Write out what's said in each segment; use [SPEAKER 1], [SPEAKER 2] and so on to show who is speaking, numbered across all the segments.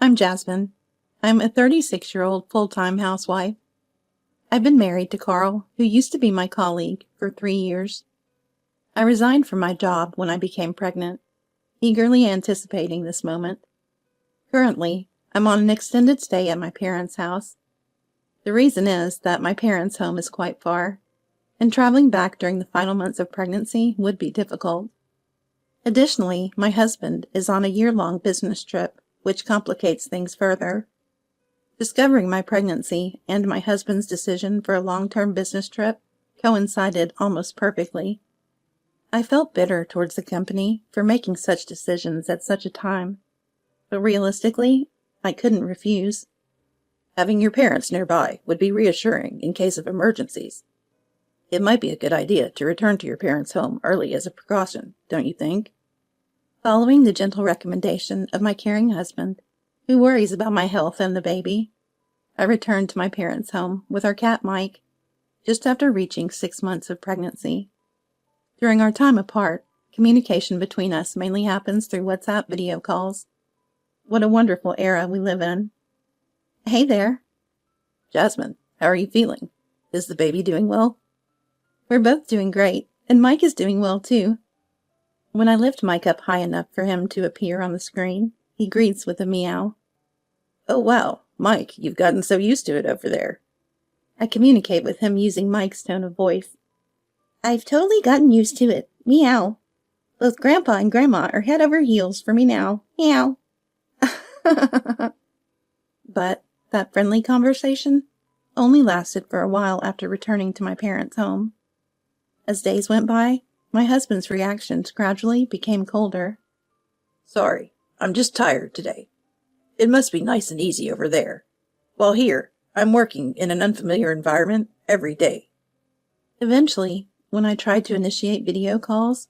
[SPEAKER 1] I'm Jasmine. I'm a 36-year-old full-time housewife. I've been married to Carl, who used to be my colleague, for 3 years. I resigned from my job when I became pregnant, eagerly anticipating this moment. Currently, I'm on an extended stay at my parents' house. The reason is that my parents' home is quite far, and traveling back during the final months of pregnancy would be difficult. Additionally, my husband is on a year-long business trip, which complicates things further. Discovering my pregnancy and my husband's decision for a long-term business trip coincided almost perfectly. I felt bitter towards the company for making such decisions at such a time, but realistically, I couldn't refuse.
[SPEAKER 2] Having your parents nearby would be reassuring in case of emergencies. It might be a good idea to return to your parents' home early as a precaution, don't you think?
[SPEAKER 1] Following the gentle recommendation of my caring husband, who worries about my health and the baby, I returned to my parents' home with our cat Mike, just after reaching 6 months of pregnancy. During our time apart, communication between us mainly happens through WhatsApp video calls. What a wonderful era we live in. Hey there.
[SPEAKER 2] Jasmine, how are you feeling? Is the baby doing well?
[SPEAKER 1] We're both doing great, and Mike is doing well too. When I lift Mike up high enough for him to appear on the screen, he greets with a meow.
[SPEAKER 2] Oh wow, Mike, you've gotten so used to it over there.
[SPEAKER 1] I communicate with him using Mike's tone of voice. I've totally gotten used to it. Meow. Both Grandpa and Grandma are head over heels for me now. Meow. But that friendly conversation only lasted for a while after returning to my parents' home. As days went by, my husband's reactions gradually became colder.
[SPEAKER 2] Sorry, I'm just tired today. It must be nice and easy over there. While here, I'm working in an unfamiliar environment every day.
[SPEAKER 1] Eventually, when I tried to initiate video calls,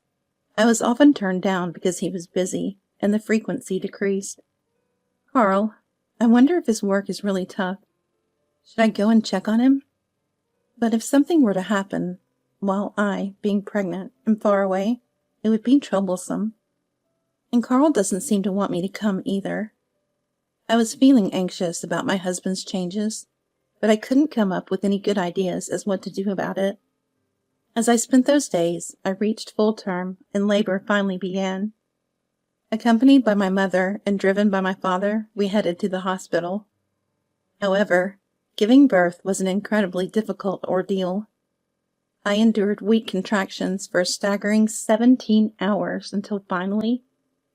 [SPEAKER 1] I was often turned down because he was busy and the frequency decreased. Carl, I wonder if his work is really tough. Should I go and check on him? But if something were to happen, while I, being pregnant, am far away, it would be troublesome. And Carl doesn't seem to want me to come either. I was feeling anxious about my husband's changes, but I couldn't come up with any good ideas as what to do about it. As I spent those days, I reached full term and labor finally began. Accompanied by my mother and driven by my father, we headed to the hospital. However, giving birth was an incredibly difficult ordeal. I endured weak contractions for a staggering 17 hours until finally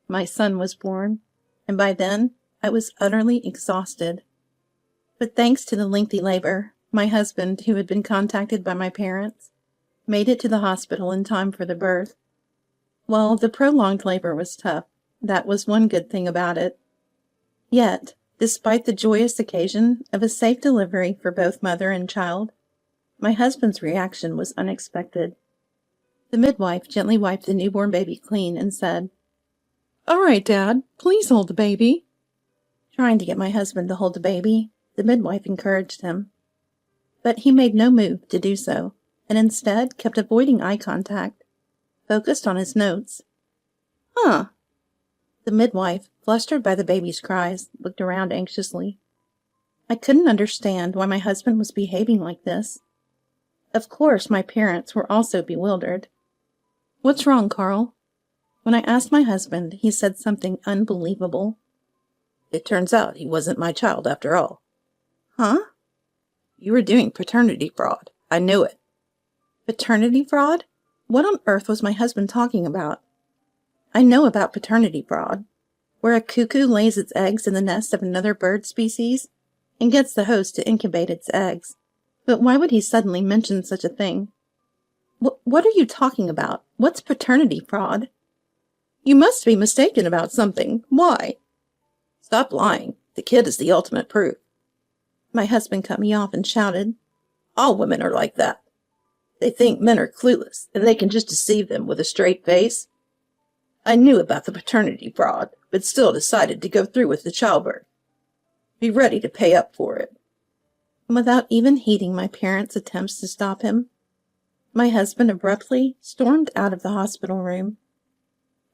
[SPEAKER 1] my son was born, and by then I was utterly exhausted. But thanks to the lengthy labor, my husband, who had been contacted by my parents, made it to the hospital in time for the birth. While the prolonged labor was tough, that was one good thing about it. Yet, despite the joyous occasion of a safe delivery for both mother and child, my husband's reaction was unexpected. The midwife gently wiped the newborn baby clean and said, "All right, Dad, please hold the baby." Trying to get my husband to hold the baby, the midwife encouraged him. But he made no move to do so, and instead kept avoiding eye contact, focused on his notes. "Huh." The midwife, flustered by the baby's cries, looked around anxiously. I couldn't understand why my husband was behaving like this. Of course, my parents were also bewildered. "What's wrong, Carl?" When I asked my husband, he said something unbelievable.
[SPEAKER 2] It turns out he wasn't my child after all.
[SPEAKER 1] Huh?
[SPEAKER 2] You were doing paternity fraud. I knew it.
[SPEAKER 1] Paternity fraud? What on earth was my husband talking about? I know about paternity fraud, where a cuckoo lays its eggs in the nest of another bird species and gets the host to incubate its eggs. But why would he suddenly mention such a thing? What are you talking about? What's paternity fraud?
[SPEAKER 2] You must be mistaken about something. Why? Stop lying. The kid is the ultimate proof.
[SPEAKER 1] My husband cut me off and shouted,
[SPEAKER 2] All women are like that. They think men are clueless and they can just deceive them with a straight face. I knew about the paternity fraud, but still decided to go through with the childbirth. Be ready to pay up for it.
[SPEAKER 1] Without even heeding my parents' attempts to stop him, my husband abruptly stormed out of the hospital room.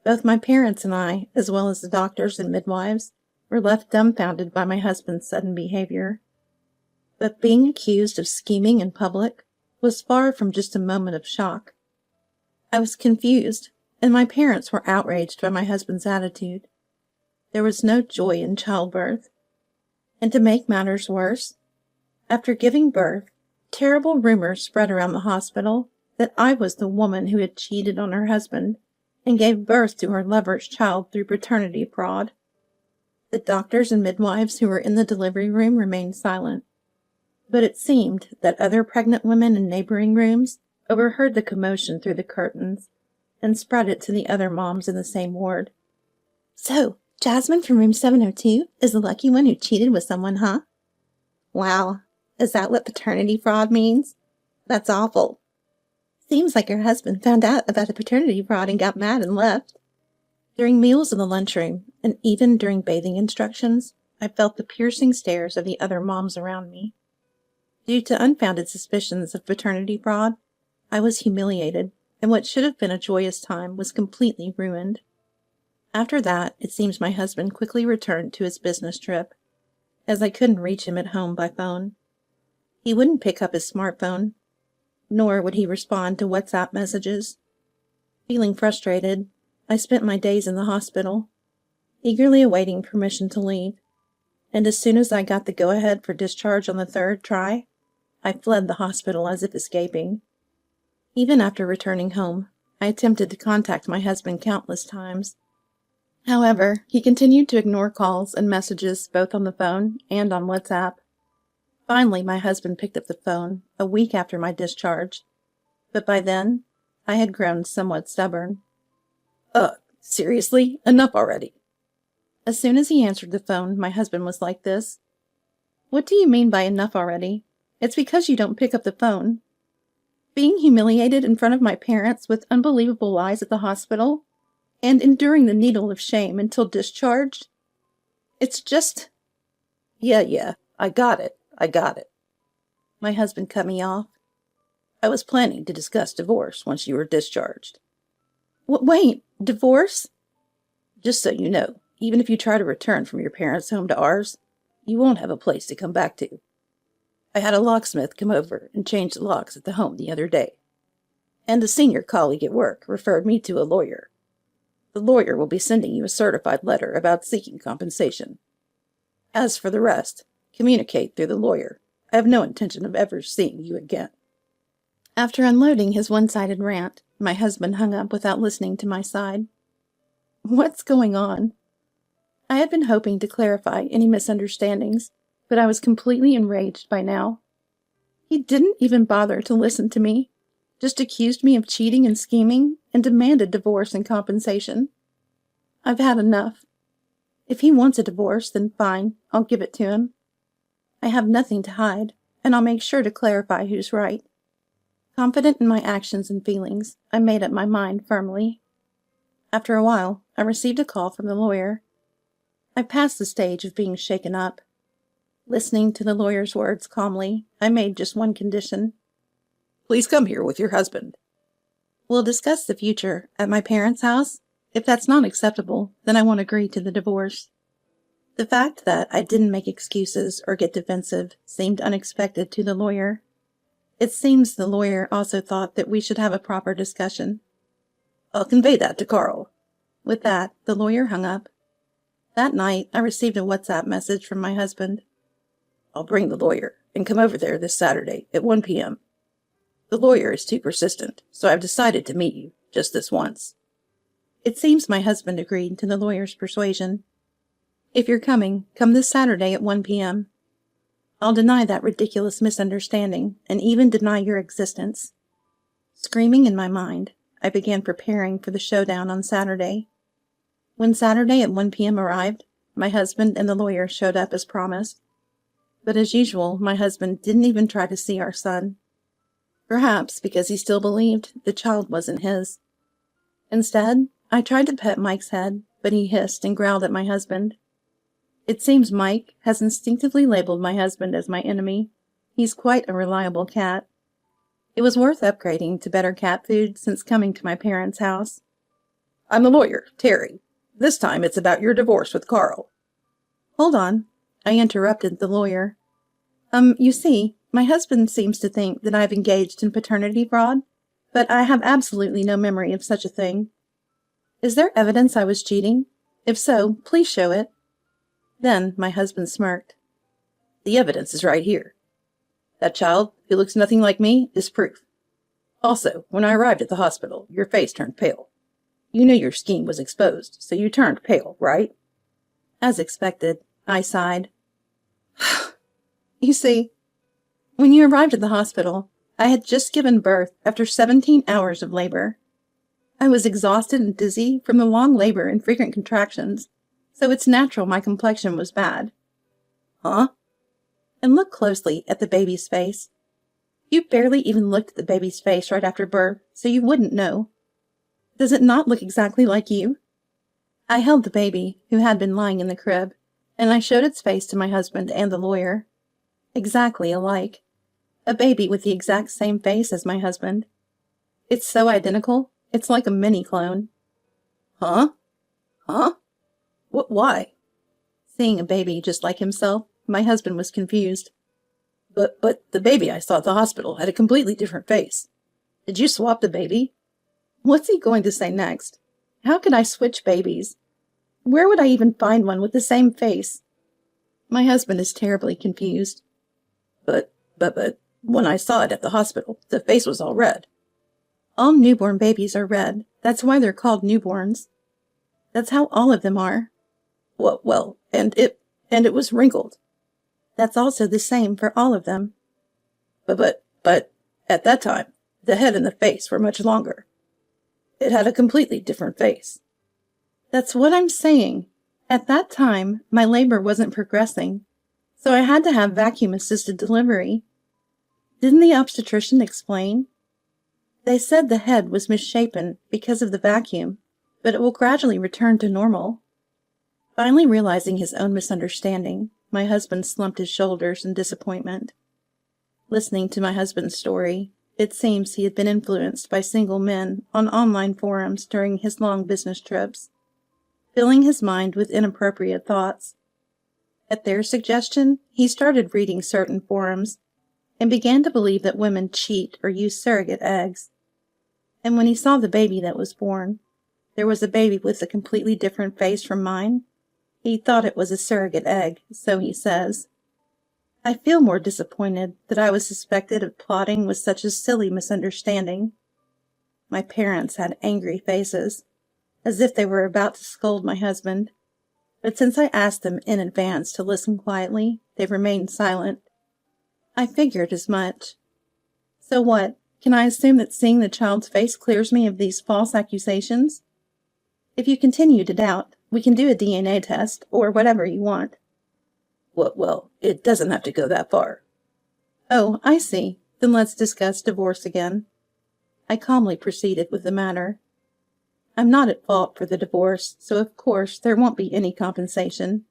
[SPEAKER 1] Both my parents and I, as well as the doctors and midwives, were left dumbfounded by my husband's sudden behavior. But being accused of scheming in public was far from just a moment of shock. I was confused, and my parents were outraged by my husband's attitude. There was no joy in childbirth. And to make matters worse, after giving birth, terrible rumors spread around the hospital that I was the woman who had cheated on her husband and gave birth to her lover's child through paternity fraud. The doctors and midwives who were in the delivery room remained silent, but it seemed that other pregnant women in neighboring rooms overheard the commotion through the curtains and spread it to the other moms in the same ward. "So, Jasmine from room 702 is the lucky one who cheated with someone, huh? Wow, is that what paternity fraud means? That's awful. Seems like her husband found out about the paternity fraud and got mad and left." During meals in the lunchroom, and even during bathing instructions, I felt the piercing stares of the other moms around me. Due to unfounded suspicions of paternity fraud, I was humiliated, and what should have been a joyous time was completely ruined. After that, it seems my husband quickly returned to his business trip, as I couldn't reach him at home by phone. He wouldn't pick up his smartphone, nor would he respond to WhatsApp messages. Feeling frustrated, I spent my days in the hospital, eagerly awaiting permission to leave, and as soon as I got the go-ahead for discharge on the third try, I fled the hospital as if escaping. Even after returning home, I attempted to contact my husband countless times. However, he continued to ignore calls and messages both on the phone and on WhatsApp. Finally, my husband picked up the phone a week after my discharge, but by then, I had grown somewhat stubborn.
[SPEAKER 2] Seriously? Enough already."
[SPEAKER 1] As soon as he answered the phone, my husband was like this. "What do you mean by enough already? It's because you don't pick up the phone. Being humiliated in front of my parents with unbelievable lies at the hospital, and enduring the needle of shame until discharged. It's just—"
[SPEAKER 2] Yeah, I got it.
[SPEAKER 1] My husband cut me off.
[SPEAKER 2] "I was planning to discuss divorce once you were discharged."
[SPEAKER 1] Wait, divorce?
[SPEAKER 2] "Just so you know, even if you try to return from your parents' home to ours, you won't have a place to come back to. I had a locksmith come over and change the locks at the home the other day, and a senior colleague at work referred me to a lawyer. The lawyer will be sending you a certified letter about seeking compensation. As for the rest, communicate through the lawyer. I have no intention of ever seeing you again."
[SPEAKER 1] After unloading his one-sided rant, my husband hung up without listening to my side. What's going on? I had been hoping to clarify any misunderstandings, but I was completely enraged by now. He didn't even bother to listen to me, just accused me of cheating and scheming, and demanded divorce and compensation. I've had enough. If he wants a divorce, then fine, I'll give it to him. I have nothing to hide, and I'll make sure to clarify who's right. Confident in my actions and feelings, I made up my mind firmly. After a while, I received a call from the lawyer. I passed the stage of being shaken up. Listening to the lawyer's words calmly, I made just one condition.
[SPEAKER 2] "Please come here with your husband."
[SPEAKER 1] "We'll discuss the future at my parents' house. If that's not acceptable, then I won't agree to the divorce." The fact that I didn't make excuses or get defensive seemed unexpected to the lawyer. It seems the lawyer also thought that we should have a proper discussion.
[SPEAKER 2] "I'll convey that to Carl."
[SPEAKER 1] With that, the lawyer hung up. That night, I received a WhatsApp message from my husband.
[SPEAKER 2] "I'll bring the lawyer and come over there this Saturday at 1 p.m. The lawyer is too persistent, so I've decided to meet you just this once."
[SPEAKER 1] It seems my husband agreed to the lawyer's persuasion. "If you're coming, come this Saturday at 1 p.m. I'll deny that ridiculous misunderstanding and even deny your existence." Screaming in my mind, I began preparing for the showdown on Saturday. When Saturday at 1 p.m. arrived, my husband and the lawyer showed up as promised. But as usual, my husband didn't even try to see our son. Perhaps because he still believed the child wasn't his. Instead, I tried to pet Mike's head, but he hissed and growled at my husband. It seems Mike has instinctively labeled my husband as my enemy. He's quite a reliable cat. It was worth upgrading to better cat food since coming to my parents' house.
[SPEAKER 2] "I'm the lawyer, Terry. This time it's about your divorce with Carl."
[SPEAKER 1] Hold on, I interrupted the lawyer. You see, my husband seems to think that I've engaged in paternity fraud, but I have absolutely no memory of such a thing. Is there evidence I was cheating? If so, please show it. Then my husband smirked.
[SPEAKER 2] The evidence is right here. That child, who looks nothing like me, is proof. Also, when I arrived at the hospital, your face turned pale. You knew your scheme was exposed, so you turned pale, right?
[SPEAKER 1] As expected, I sighed. You see, when you arrived at the hospital, I had just given birth after 17 hours of labor. I was exhausted and dizzy from the long labor and frequent contractions, so it's natural my complexion was bad.
[SPEAKER 2] Huh?
[SPEAKER 1] And look closely at the baby's face. You barely even looked at the baby's face right after birth, so you wouldn't know. Does it not look exactly like you? I held the baby, who had been lying in the crib, and I showed its face to my husband and the lawyer. Exactly alike. A baby with the exact same face as my husband. It's so identical, it's like a mini-clone.
[SPEAKER 2] Huh? Huh? Why?
[SPEAKER 1] Seeing a baby just like himself, my husband was confused.
[SPEAKER 2] But the baby I saw at the hospital had a completely different face. Did you swap the baby?
[SPEAKER 1] What's he going to say next? How could I switch babies? Where would I even find one with the same face? My husband is terribly confused.
[SPEAKER 2] But when I saw it at the hospital, the face was all red.
[SPEAKER 1] All newborn babies are red. That's why they're called newborns. That's how all of them are.
[SPEAKER 2] Well, and it was wrinkled.
[SPEAKER 1] That's also the same for all of them.
[SPEAKER 2] But at that time, the head and the face were much longer. It had a completely different face.
[SPEAKER 1] That's what I'm saying. At that time, my labor wasn't progressing, so I had to have vacuum-assisted delivery. Didn't the obstetrician explain? They said the head was misshapen because of the vacuum, but it will gradually return to normal. Finally realizing his own misunderstanding, my husband slumped his shoulders in disappointment. Listening to my husband's story, it seems he had been influenced by single men on online forums during his long business trips, filling his mind with inappropriate thoughts. At their suggestion, he started reading certain forums and began to believe that women cheat or use surrogate eggs. And when he saw the baby that was born, there was a baby with a completely different face from mine. He thought it was a surrogate egg, so he says. I feel more disappointed that I was suspected of plotting with such a silly misunderstanding. My parents had angry faces, as if they were about to scold my husband. But since I asked them in advance to listen quietly, they remained silent. I figured as much. So what? Can I assume that seeing the child's face clears me of these false accusations? If you continue to doubt, we can do a DNA test, or whatever you want.
[SPEAKER 2] Well, it doesn't have to go that far.
[SPEAKER 1] Oh, I see. Then let's discuss divorce again. I calmly proceeded with the matter. I'm not at fault for the divorce, so of course there won't be any compensation.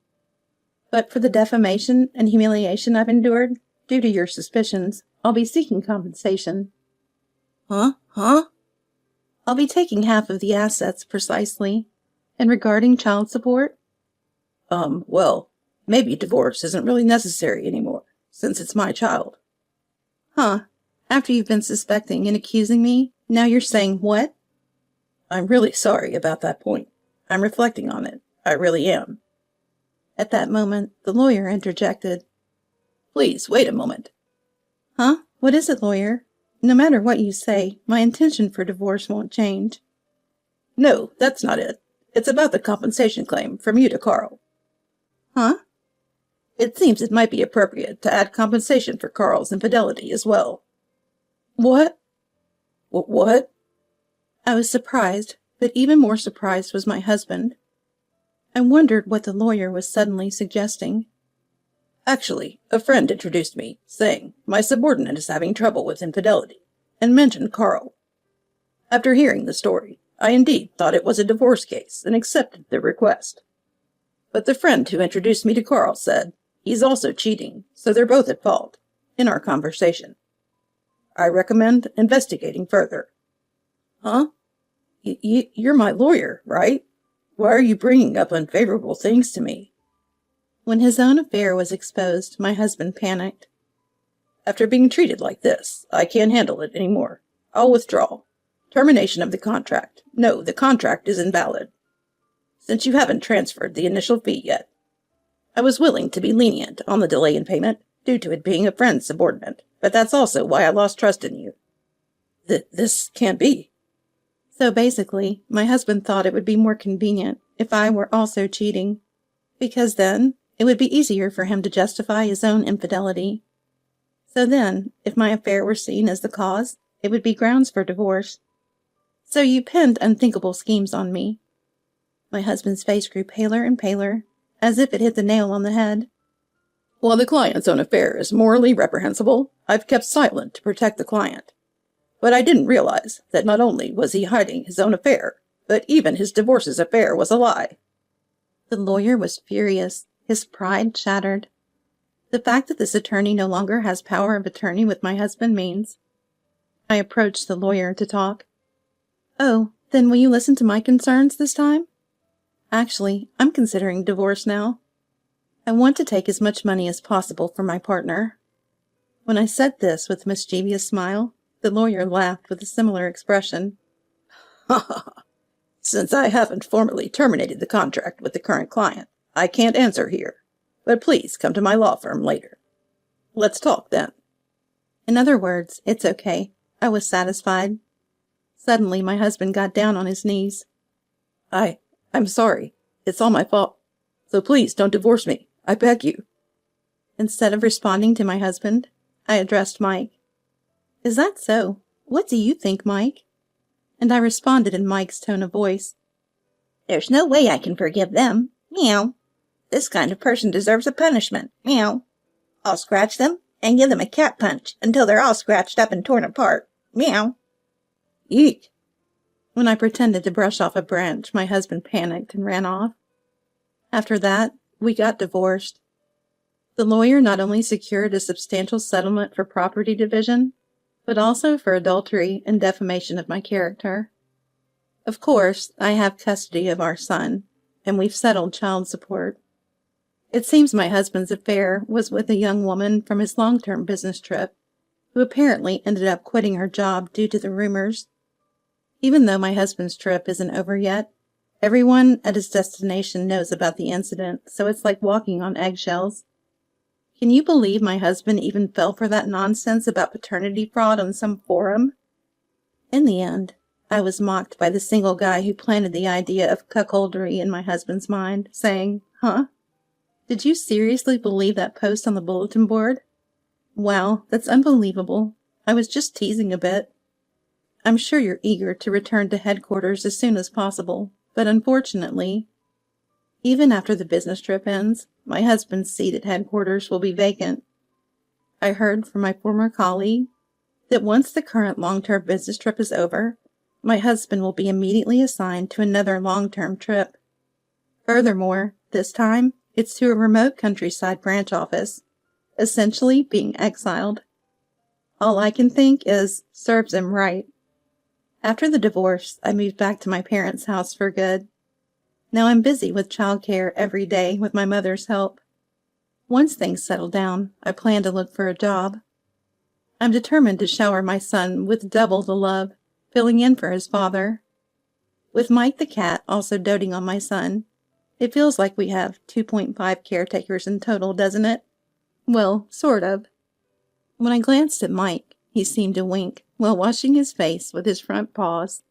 [SPEAKER 1] But for the defamation and humiliation I've endured, due to your suspicions, I'll be seeking compensation.
[SPEAKER 2] Huh?
[SPEAKER 1] I'll be taking half of the assets, precisely. And regarding child support?
[SPEAKER 2] Well, maybe divorce isn't really necessary anymore, since it's my child.
[SPEAKER 1] Huh. After you've been suspecting and accusing me, now you're saying what?
[SPEAKER 2] I'm really sorry about that point. I'm reflecting on it. I really am.
[SPEAKER 1] At that moment, the lawyer interjected.
[SPEAKER 2] Please, wait a moment.
[SPEAKER 1] Huh? What is it, lawyer? No matter what you say, my intention for divorce won't change.
[SPEAKER 2] No, that's not it. It's about the compensation claim from you to Carl.
[SPEAKER 1] Huh?
[SPEAKER 2] It seems it might be appropriate to add compensation for Carl's infidelity as well.
[SPEAKER 1] What?
[SPEAKER 2] What?
[SPEAKER 1] I was surprised, but even more surprised was my husband. I wondered what the lawyer was suddenly suggesting.
[SPEAKER 2] Actually, a friend introduced me, saying my subordinate is having trouble with infidelity, and mentioned Carl. After hearing the story, I indeed thought it was a divorce case and accepted the request. But the friend who introduced me to Carl said he's also cheating, so they're both at fault, in our conversation. I recommend investigating further. Huh? You're my lawyer, right? Why are you bringing up unfavorable things to me?
[SPEAKER 1] When his own affair was exposed, my husband panicked.
[SPEAKER 2] After being treated like this, I can't handle it anymore. I'll withdraw. Termination of the contract. No, the contract is invalid. Since you haven't transferred the initial fee yet. I was willing to be lenient on the delay in payment due to it being a friend's subordinate, but that's also why I lost trust in you. This can't be.
[SPEAKER 1] So basically, my husband thought it would be more convenient if I were also cheating, because then it would be easier for him to justify his own infidelity. So then, if my affair were seen as the cause, it would be grounds for divorce. So you pinned unthinkable schemes on me. My husband's face grew paler and paler, as if it hit the nail on the head.
[SPEAKER 2] While the client's own affair is morally reprehensible, I've kept silent to protect the client. But I didn't realize that not only was he hiding his own affair, but even his divorce's affair was a lie.
[SPEAKER 1] The lawyer was furious, his pride shattered. The fact that this attorney no longer has power of attorney with my husband means. I approached the lawyer to talk. Oh, then will you listen to my concerns this time? Actually, I'm considering divorce now. I want to take as much money as possible for my partner. When I said this with a mischievous smile, the lawyer laughed with a similar expression.
[SPEAKER 2] Ha ha ha. Since I haven't formally terminated the contract with the current client, I can't answer here. But please come to my law firm later. Let's talk then.
[SPEAKER 1] In other words, it's okay. I was satisfied. Suddenly, my husband got down on his knees.
[SPEAKER 2] I'm sorry. It's all my fault. So please don't divorce me. I beg you.
[SPEAKER 1] Instead of responding to my husband, I addressed Mike. Is that so? What do you think, Mike? And I responded in Mike's tone of voice.
[SPEAKER 3] There's no way I can forgive them. Meow. This kind of person deserves a punishment. Meow. I'll scratch them and give them a cat punch until they're all scratched up and torn apart. Meow.
[SPEAKER 2] Eek.
[SPEAKER 1] When I pretended to brush off a branch, my husband panicked and ran off. After that, we got divorced. The lawyer not only secured a substantial settlement for property division, but also for adultery and defamation of my character. Of course, I have custody of our son, and we've settled child support. It seems my husband's affair was with a young woman from his long-term business trip, who apparently ended up quitting her job due to the rumors. Even though my husband's trip isn't over yet, everyone at his destination knows about the incident, so it's like walking on eggshells. Can you believe my husband even fell for that nonsense about paternity fraud on some forum? In the end, I was mocked by the single guy who planted the idea of cuckoldry in my husband's mind, saying, "Huh? Did you seriously believe that post on the bulletin board? Wow, that's unbelievable. I was just teasing a bit. I'm sure you're eager to return to headquarters as soon as possible, but unfortunately, even after the business trip ends, my husband's seat at headquarters will be vacant. I heard from my former colleague that once the current long-term business trip is over, my husband will be immediately assigned to another long-term trip. Furthermore, this time, it's to a remote countryside branch office, essentially being exiled. All I can think is, serves him right. After the divorce, I moved back to my parents' house for good. Now I'm busy with childcare every day with my mother's help. Once things settle down, I plan to look for a job. I'm determined to shower my son with double the love, filling in for his father. With Mike the cat also doting on my son, it feels like we have 2.5 caretakers in total, doesn't it? Well, sort of. When I glanced at Mike, he seemed to wink while washing his face with his front paws.